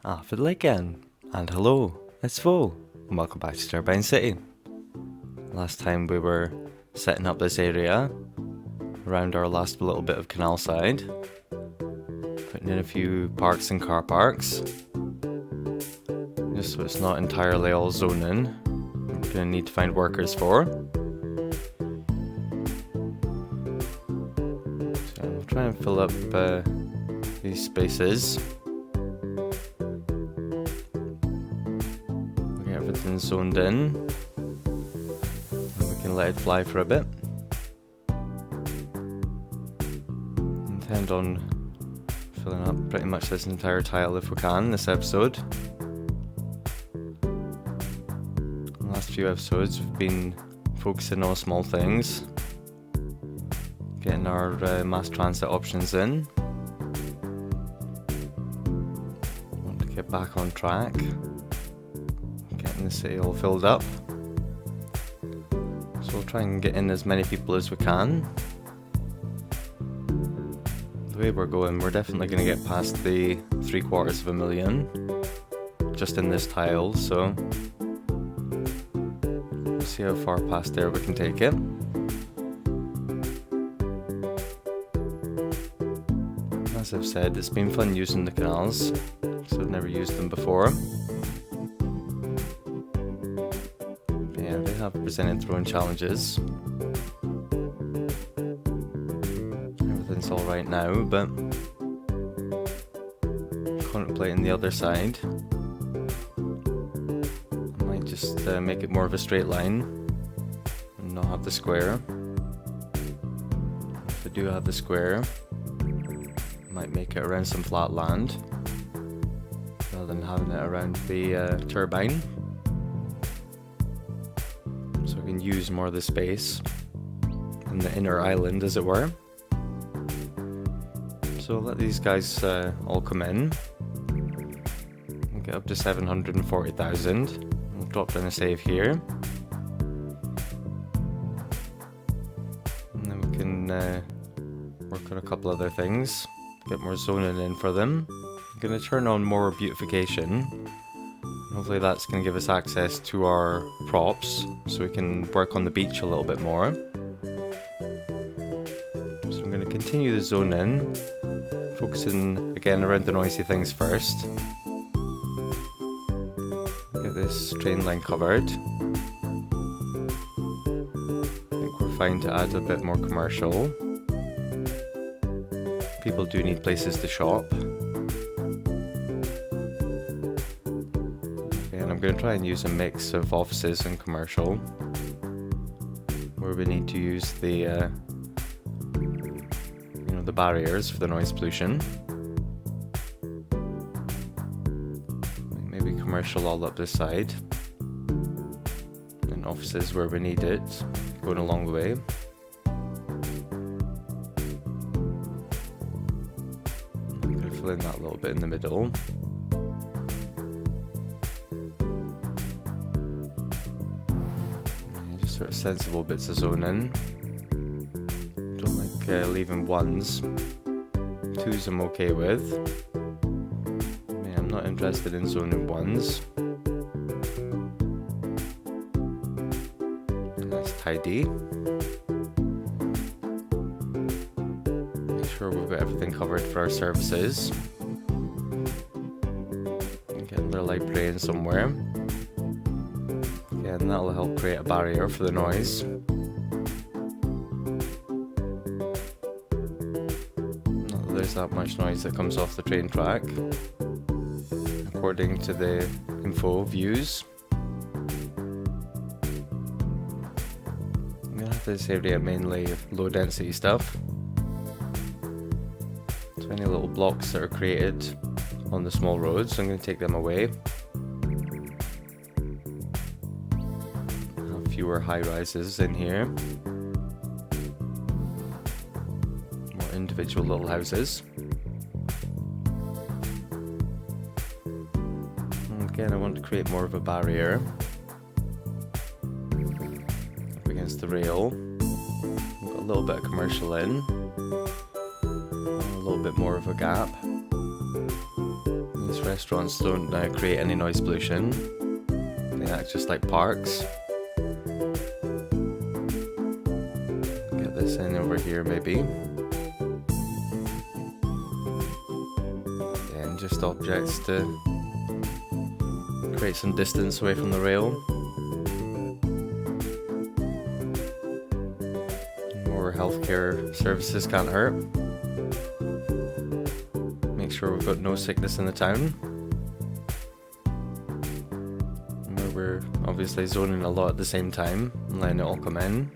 Fiddle again, and hello, it's Vo, and welcome back to Turbine City. Last time we were setting up this area around our last little bit of canal side, putting in a few parks and car parks, just so it's not entirely all zoning. We're going to need to find workers for. So we'll try and fill up these spaces. Everything's zoned in, and we can let it fly for a bit. Intend on filling up pretty much this entire tile if we can this episode. The last few episodes we've been focusing on small things, getting our mass transit options in. Want to get back on track. The city all filled up, so we'll try and get in as many people as we can. The way we're going, we're definitely going to get past the 750,000 just in this tile, so we'll see how far past there we can take it. As I've said, it's been fun using the canals, so I've never used them before. Have presented their own challenges. Everything's alright now, but contemplating the other side. I might just make it more of a straight line and not have the square. If I do have the square, I might make it around some flat land rather than having it around the turbine. So we can use more of the space in the inner island, as it were. So let these guys all come in. We'll get up to 740,000. We'll drop down a save here. And then we can work on a couple other things. Get more zoning in for them. I'm going to turn on more beautification. Hopefully that's going to give us access to our props, so we can work on the beach a little bit more. So I'm going to continue the zone in, focusing again around the noisy things first. Get this train line covered. I think we're fine to add a bit more commercial. People do need places to shop. I'm going to try and use a mix of offices and commercial, where we need to use the the barriers for the noise pollution. Maybe commercial all up this side, and offices where we need it, going along the way. I'm going to fill in that little bit in the middle. Sort of sensible bits of zoning. Don't like leaving ones. Twos I'm okay with. I'm not interested in zoning ones. That's tidy. Make sure we've got everything covered for our services. Get another library in somewhere. And that'll help create a barrier for the noise. Not that there's that much noise that comes off the train track, according to the info views. I'm going to have this area mainly low density stuff. So any little blocks that are created on the small roads, I'm going to take them away. Fewer high rises in here, more individual little houses. And again, I want to create more of a barrier up against the rail. We've got a little bit of commercial in, a little bit more of a gap. These restaurants don't create any noise pollution. They act just like parks. Get this in over here maybe. Again, just objects to create some distance away from the rail. More healthcare services can't hurt. Make sure we've got no sickness in the town. Where we're obviously zoning a lot at the same time and letting it all come in.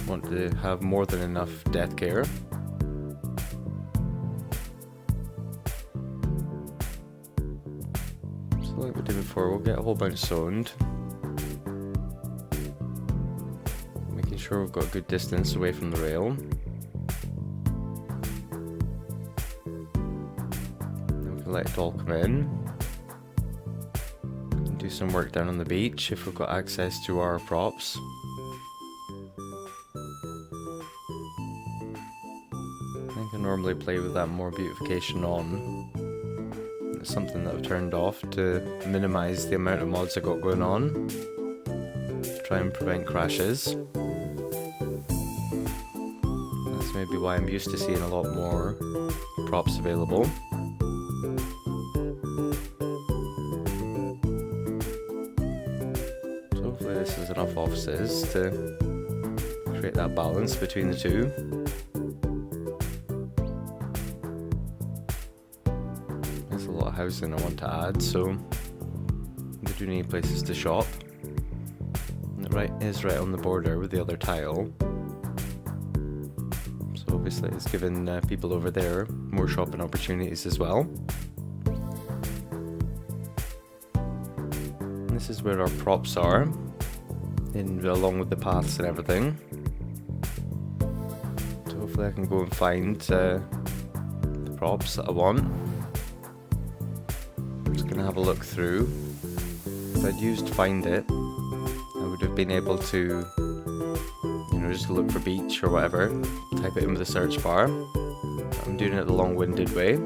Want to have more than enough death care. So like we did before, we'll get a whole bunch zoned. Making sure we've got a good distance away from the rail. Let it all come in. Do some work down on the beach if we've got access to our props. I can normally play with that more beautification on. It's something that I've turned off to minimise the amount of mods I got going on, to try and prevent crashes. That's maybe why I'm used to seeing a lot more props available. This is enough offices to create that balance between the two. There's a lot of housing I want to add, so we do need places to shop. And it is right on the border with the other tile, so obviously it's given people over there more shopping opportunities as well. And this is where our props are. Along with the paths and everything. So hopefully I can go and find the props that I want. I'm just going to have a look through. If I'd used Find It, I would have been able to, just look for beach or whatever, type it in with the search bar. I'm doing it the long-winded way.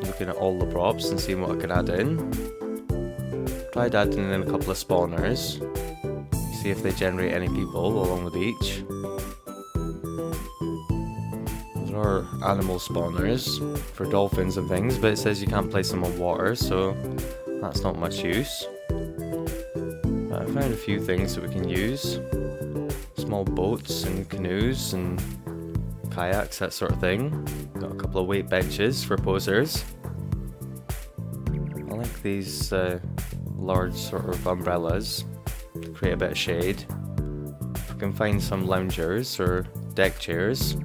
Looking at all the props and seeing what I can add in. Tried adding in a couple of spawners, see if they generate any people along the beach. There are animal spawners for dolphins and things, but it says you can't place them on water, so that's not much use. But I found a few things that we can use. Small boats and canoes and kayaks, that sort of thing. Got a couple of weight benches for posers. I like these large sort of umbrellas to create a bit of shade. If we can find some loungers or deck chairs,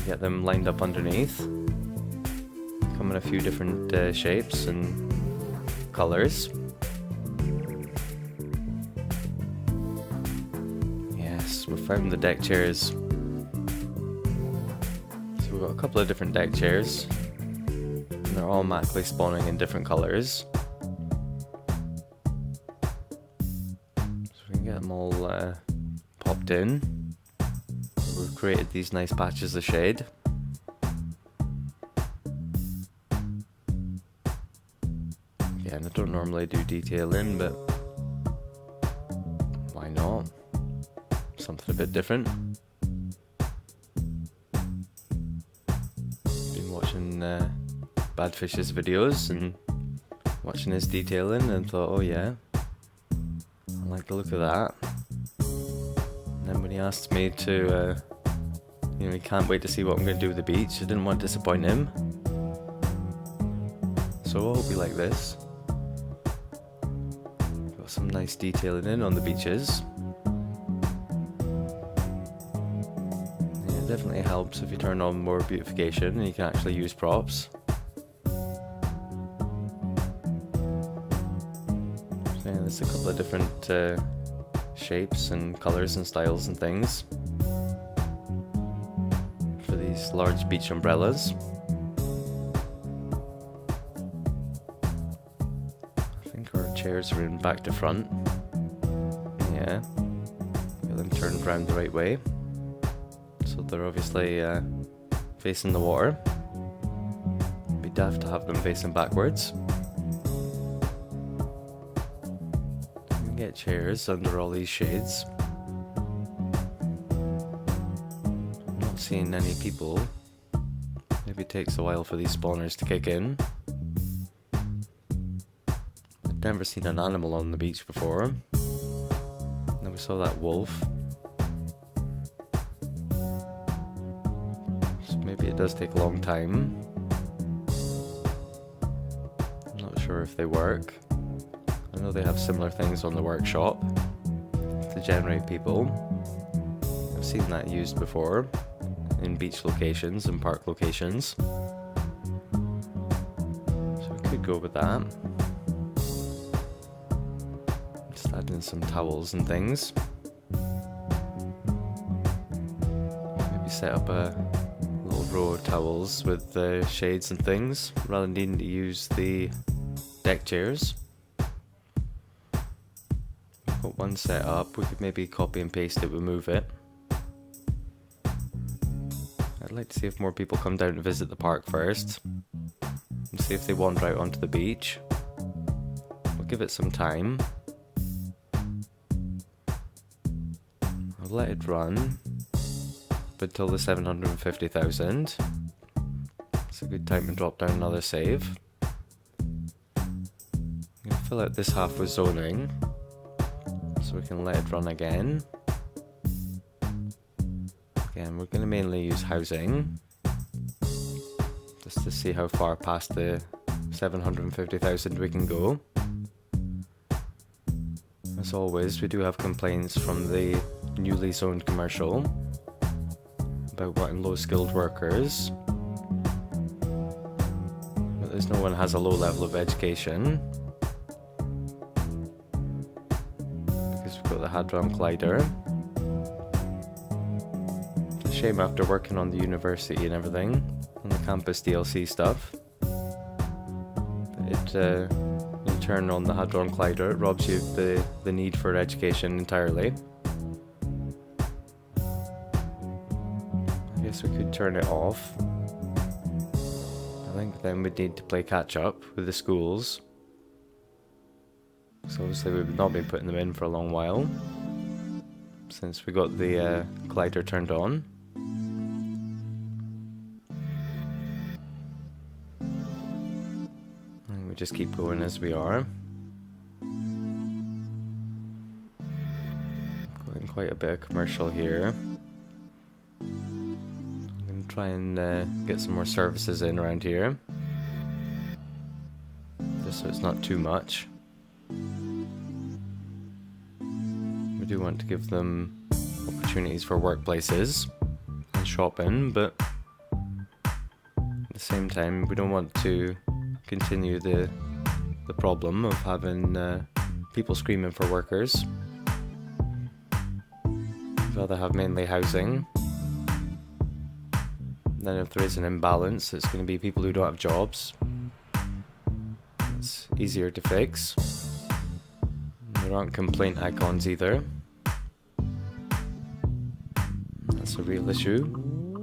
get them lined up underneath. Come in a few different shapes and colours. Yes, we found the deck chairs. So we've got a couple of different deck chairs, and they're all automatically spawning in different colours. Get them all popped in. We've created these nice patches of shade. Yeah, and I don't normally do detailing, but why not? Something a bit different. Been watching Badfish's videos and watching his detailing and thought, oh yeah, I like the look of that. And then when he asked me to, he can't wait to see what I'm going to do with the beach, I didn't want to disappoint him. So I hope you like this. Got some nice detailing in on the beaches. Yeah, it definitely helps if you turn on more beautification and you can actually use props. There's a couple of different shapes and colours and styles and things for these large beach umbrellas. I think our chairs are in back to front. Yeah, get them turned around the right way, so they're obviously facing the water. daft to have them facing backwards. You can get chairs under all these shades. I'm not seeing any people. Maybe it takes a while for these spawners to kick in. I've never seen an animal on the beach before. Then we saw that wolf. So maybe it does take a long time. I'm not sure if they work. I know they have similar things on the workshop to generate people. I've seen that used before in beach locations and park locations. So we could go with that. Just add in some towels and things. Maybe set up a little row of towels with shades and things rather than needing to use the deck chairs. Got one set up, we could maybe copy and paste it, remove it. I'd like to see if more people come down to visit the park first and see if they wander out onto the beach. We'll give it some time. I'll let it run up until the 750,000. It's a good time to drop down another save. I'm going to fill out this half with zoning so we can let it run again. Again, we're going to mainly use housing just to see how far past the 750,000 we can go. As always, we do have complaints from the newly zoned commercial about wanting low skilled workers, but there's no one has a low level of education because we've got the Hadron Collider. Shame after working on the university and everything, on the campus DLC stuff, it you turn on the Hadron Collider, it robs you of the need for education entirely. I guess we could turn it off. I think then we'd need to play catch up with the schools, so obviously we've not been putting them in for a long while since we got the collider turned on. We just keep going as we are. Going quite a bit of commercial here. I'm going to try and get some more services in around here, just so it's not too much. We do want to give them opportunities for workplaces and shopping, but at the same time we don't want to continue the problem of having people screaming for workers. We'd rather have mainly housing. Then if there is an imbalance, it's going to be people who don't have jobs. It's easier to fix. There aren't complaint icons either. That's a real issue.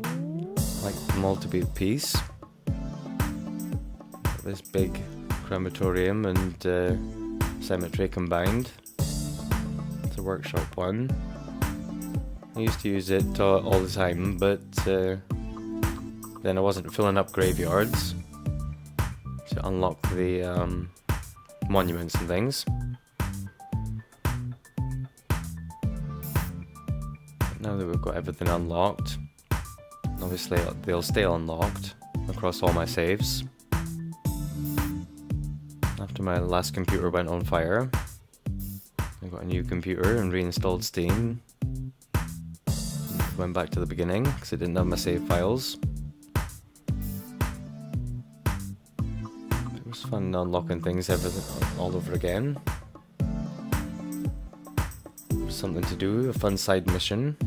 I'd like them all to be at peace. This big crematorium and cemetery combined. It's a workshop one. I used to use it all the time, but then I wasn't filling up graveyards to unlock the monuments and things. But now that we've got everything unlocked, obviously they'll stay unlocked across all my saves. After my last computer went on fire, I got a new computer and reinstalled Steam. Went back to the beginning because it didn't have my save files. It was fun unlocking things all over again. Something to do, a fun side mission.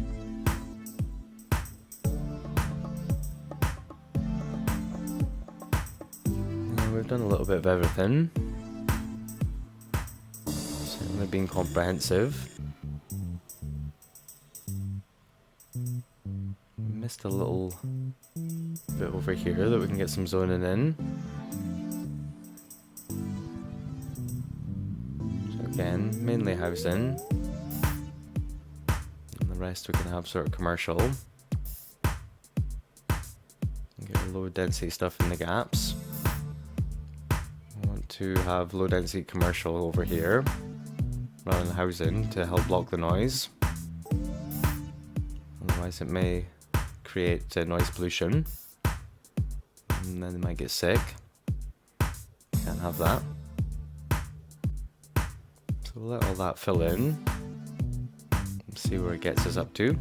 We've done a little bit of everything. Certainly been comprehensive. Missed a little bit over here that we can get some zoning in. Again, mainly housing. And the rest we can have sort of commercial. Get low density stuff in the gaps. I want to have low density commercial over here rather than housing to help block the noise. Otherwise it may create noise pollution and then they might get sick. Can't have that. So we'll let all that fill in and see where it gets us up to.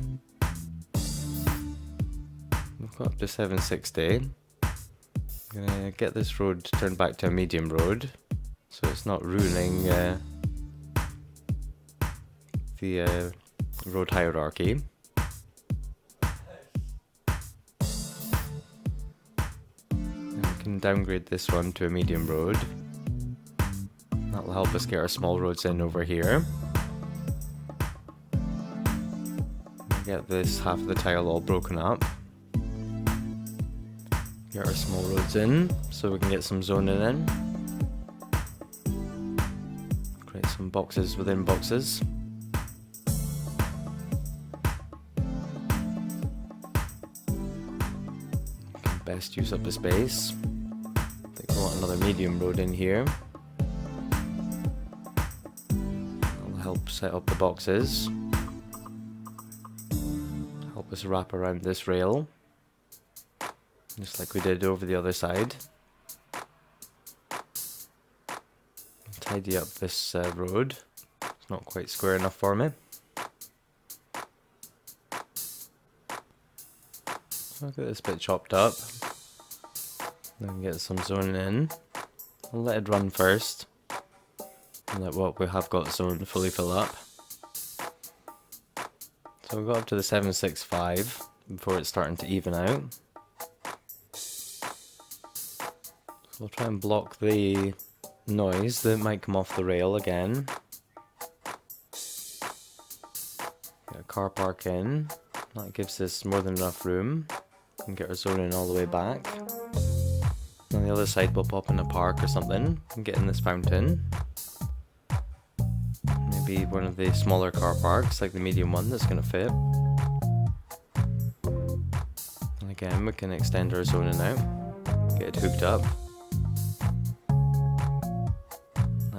We've got up to 760. I'm gonna get this road turned back to a medium road so it's not ruining the road hierarchy. And we can downgrade this one to a medium road. That will help us get our small roads in over here. Get this half of the tile all broken up. Get our small roads in so we can get some zoning in. Create some boxes within boxes. Can best use up the space. I think we want another medium road in here. That'll help set up the boxes. Help us wrap around this rail. Just like we did over the other side. Tidy up this road. It's not quite square enough for me. So I'll get this bit chopped up. Then get some zoning in. I'll let it run first. And let what we have got zoned fully fill up. So we got up to the 765 before it's starting to even out. We'll try and block the noise that might come off the rail again. Get a car park in. That gives us more than enough room. We can get our zoning all the way back. On the other side we'll pop in a park or something and get in this fountain. Maybe one of the smaller car parks, like the medium one, that's going to fit. And again, we can extend our zoning out. Get it hooked up.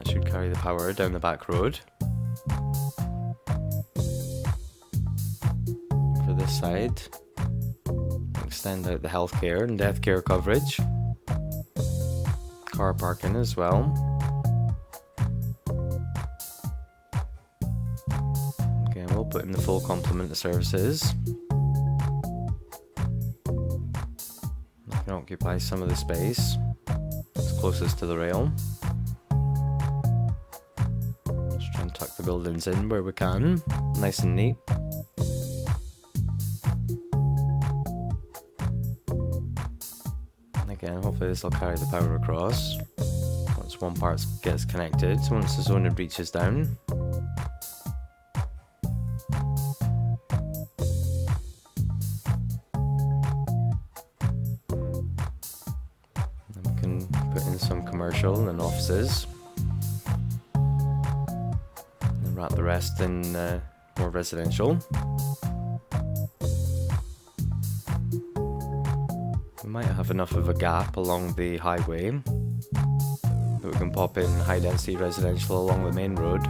Should carry the power down the back road. For this side, extend out the healthcare and death care coverage. Car parking as well. Again, we'll put in the full complement of services. I can occupy some of the space. It's closest to the rail. Tuck the buildings in where we can, nice and neat. And again, hopefully this will carry the power across. Once one part gets connected, once the zoning reaches down. And we can put in some commercial and offices. Wrap the rest in more residential. We might have enough of a gap along the highway that we can pop in high density residential along the main road.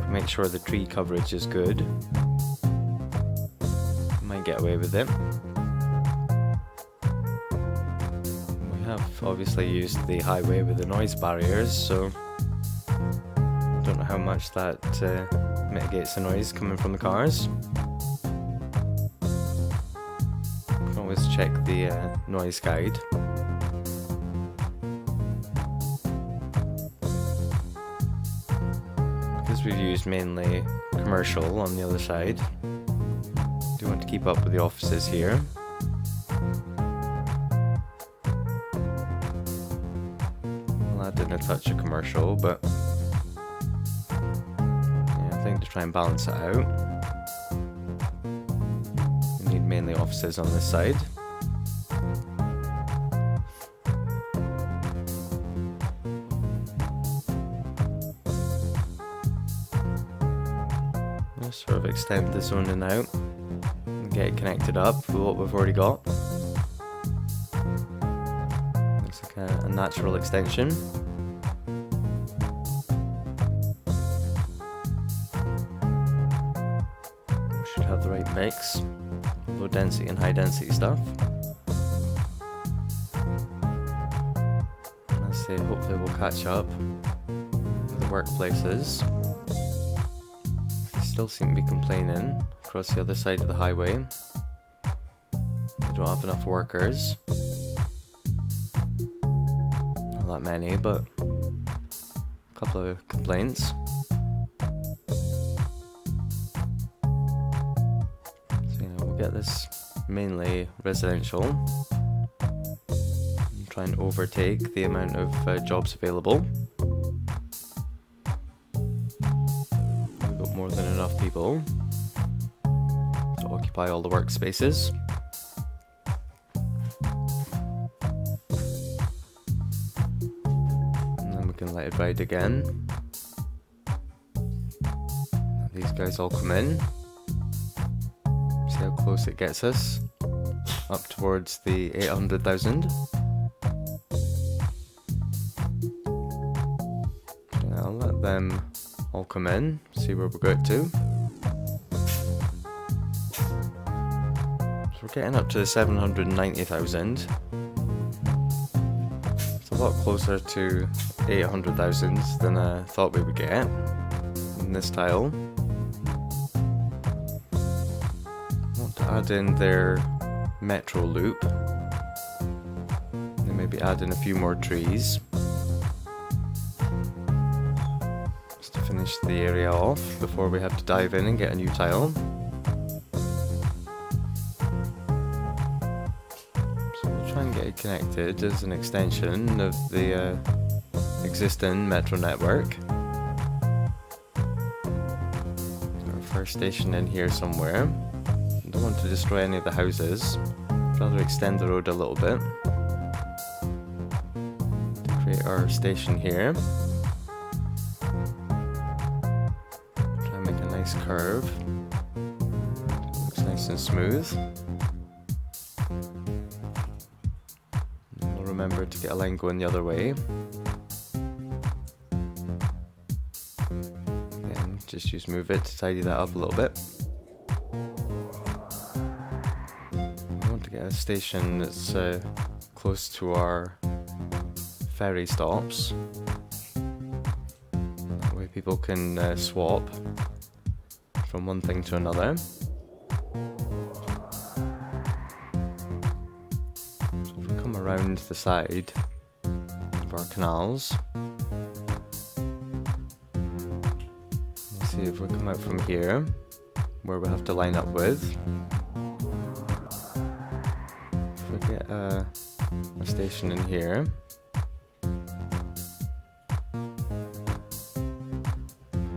Make sure the tree coverage is good. We might get away with it. We have obviously used the highway with the noise barriers, so don't know how much that mitigates the noise coming from the cars. You can always check the noise guide. Because we've used mainly commercial on the other side, I do want to keep up with the offices here. Well, that didn't touch a commercial, but to try and balance it out. We need mainly offices on this side. sort of extend the zoning out and get it connected up with what we've already got. Looks like a natural extension. We should have the right mix, low density and high density stuff. And I say hopefully we'll catch up with the workplaces. Still seem to be complaining across the other side of the highway. They don't have enough workers. Not that many, but a couple of complaints. So we'll get this mainly residential and try and overtake the amount of jobs available. More than enough people to occupy all the workspaces. And then we can let it ride again. These guys all come in. See how close it gets us. Up towards the 800,000. I'll let them all come in, see where we get to. So we're getting up to 790,000. It's a lot closer to 800,000 than I thought we would get in this tile. I want to add in their metro loop. And maybe add in a few more trees. Finish the area off before we have to dive in and get a new tile. So we'll try and get it connected as an extension of the existing metro network. Our first station in here somewhere. I don't want to destroy any of the houses. I'd rather extend the road a little bit to create our station here. Curve. Looks nice and smooth. And we'll remember to get a line going the other way. Again, just use move it to tidy that up a little bit. I want to get a station that's close to our ferry stops. That way people can swap from one thing to another. So if we come around the side of our canals, let's see if we come out from here, where we have to line up with. If we get a station in here,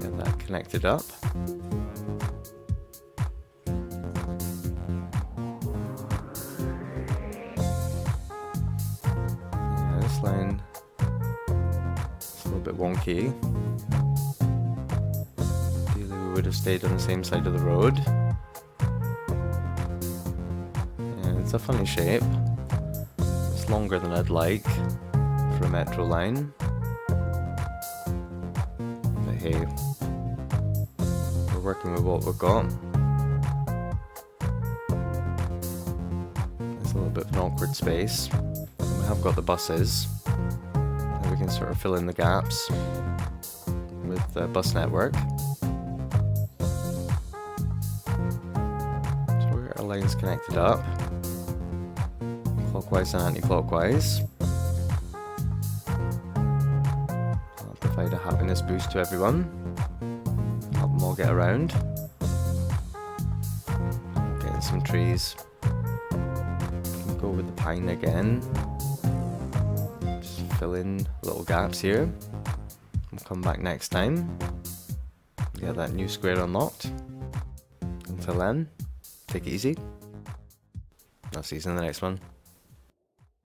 get that connected up. Line. It's a little bit wonky. Ideally we would have stayed on the same side of the road. Yeah, it's a funny shape. It's longer than I'd like for a metro line. But hey, we're working with what we've got. There's a little bit of an awkward space. We have got the buses, and we can sort of fill in the gaps with the bus network. So we've got our lines connected up, clockwise and anti-clockwise. I'll provide a happiness boost to everyone, help them all get around. Getting some trees. Go with the pine again. Fill in little gaps here. We'll come back next time. Get that new square unlocked. Until then, take it easy. I'll see you in the next one.